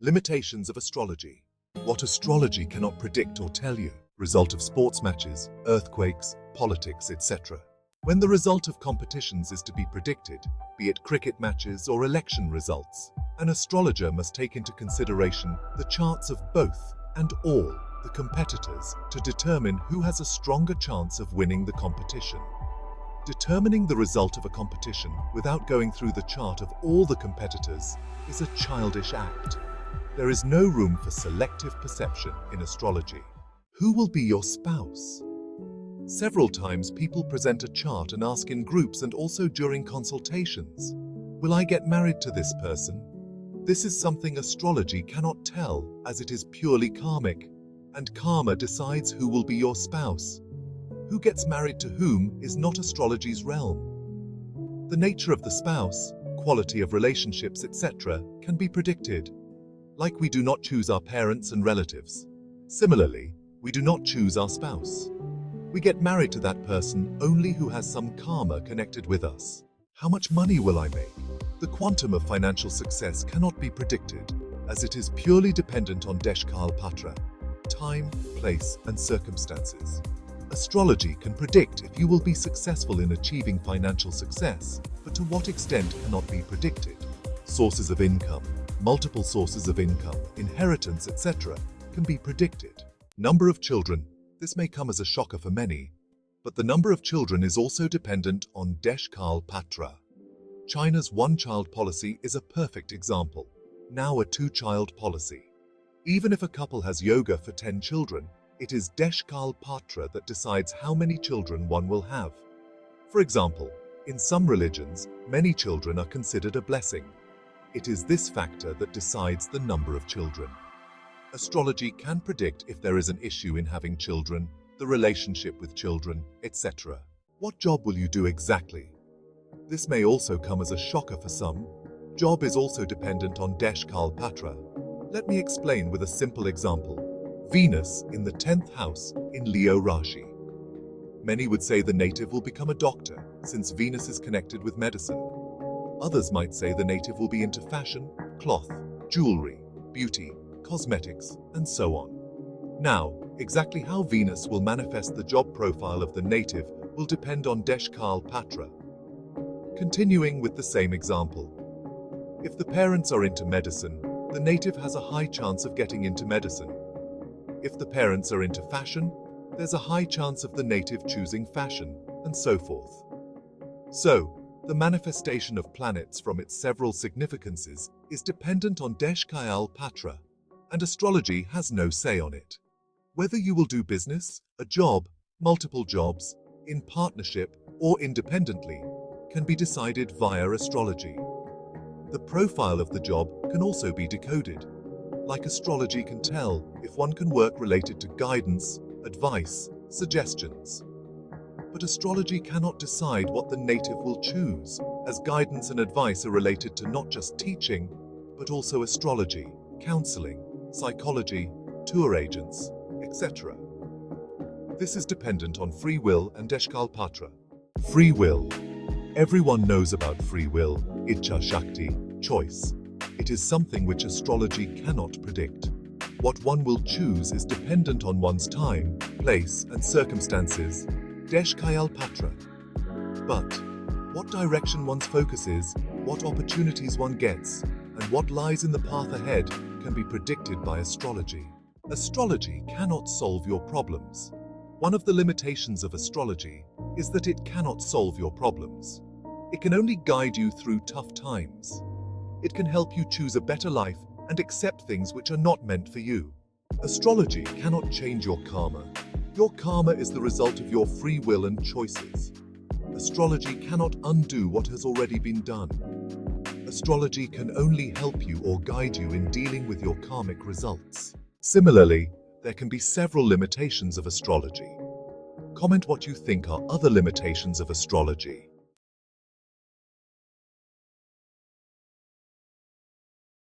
Limitations of astrology. What astrology cannot predict or tell you. Result of sports matches, earthquakes, politics, etc. When the result of competitions is to be predicted, be it cricket matches or election results, an astrologer must take into consideration the charts of both and all the competitors to determine who has a stronger chance of winning the competition. Determining the result of a competition without going through the chart of all the competitors is a childish act. There is no room for selective perception in astrology. Who will be your spouse? Several times people present a chart and ask in groups and also during consultations, will I get married to this person? This is something astrology cannot tell, as it is purely karmic, and karma decides who will be your spouse. Who gets married to whom is not astrology's realm. The nature of the spouse, quality of relationships, etc. can be predicted. Like we do not choose our parents and relatives. Similarly, we do not choose our spouse. We get married to that person only who has some karma connected with us. How much money will I make? The quantum of financial success cannot be predicted, as it is purely dependent on Deshkal Patra, time, place, and circumstances. Astrology can predict if you will be successful in achieving financial success, but to what extent cannot be predicted. Sources of income, multiple sources of income, inheritance, etc. can be predicted. Number of children. This may come as a shocker for many, but the number of children is also dependent on Deshkal Patra. China's one-child policy is a perfect example, now a two-child policy. Even if a couple has yoga for 10 children, it is Deshkal Patra that decides how many children one will have. For example, in some religions, many children are considered a blessing. It is this factor that decides the number of children. Astrology can predict if there is an issue in having children, the relationship with children, etc. What job will you do exactly? This may also come as a shocker for some. Job is also dependent on Deshkal Patra. Let me explain with a simple example. Venus in the 10th house in Leo Rashi. Many would say the native will become a doctor, since Venus is connected with medicine. Others might say the native will be into fashion, cloth, jewelry, beauty, cosmetics, and so on. Now, exactly how Venus will manifest the job profile of the native will depend on Deshkal Patra. Continuing with the same example. If the parents are into medicine, the native has a high chance of getting into medicine. If the parents are into fashion, there's a high chance of the native choosing fashion, and so forth. So, the manifestation of planets from its several significances is dependent on Deshkal Patra, and astrology has no say on it. Whether you will do business, a job, multiple jobs, in partnership, or independently, can be decided via astrology. The profile of the job can also be decoded. Like astrology can tell if one can work related to guidance, advice, suggestions. But astrology cannot decide what the native will choose, as guidance and advice are related to not just teaching, but also astrology, counseling, psychology, tour agents, etc. This is dependent on free will and Deshkal Patra. Free will. Everyone knows about free will, Ichcha Shakti, choice. It is something which astrology cannot predict. What one will choose is dependent on one's time, place, and circumstances, Deshkal Patra. But what direction one's focus is, what opportunities one gets, and what lies in the path ahead can be predicted by astrology. Astrology cannot solve your problems. One of the limitations of astrology is that it cannot solve your problems. It can only guide you through tough times. It can help you choose a better life and accept things which are not meant for you. Astrology cannot change your karma. Your karma is the result of your free will and choices. Astrology cannot undo what has already been done. Astrology can only help you or guide you in dealing with your karmic results. Similarly, there can be several limitations of astrology. Comment what you think are other limitations of astrology.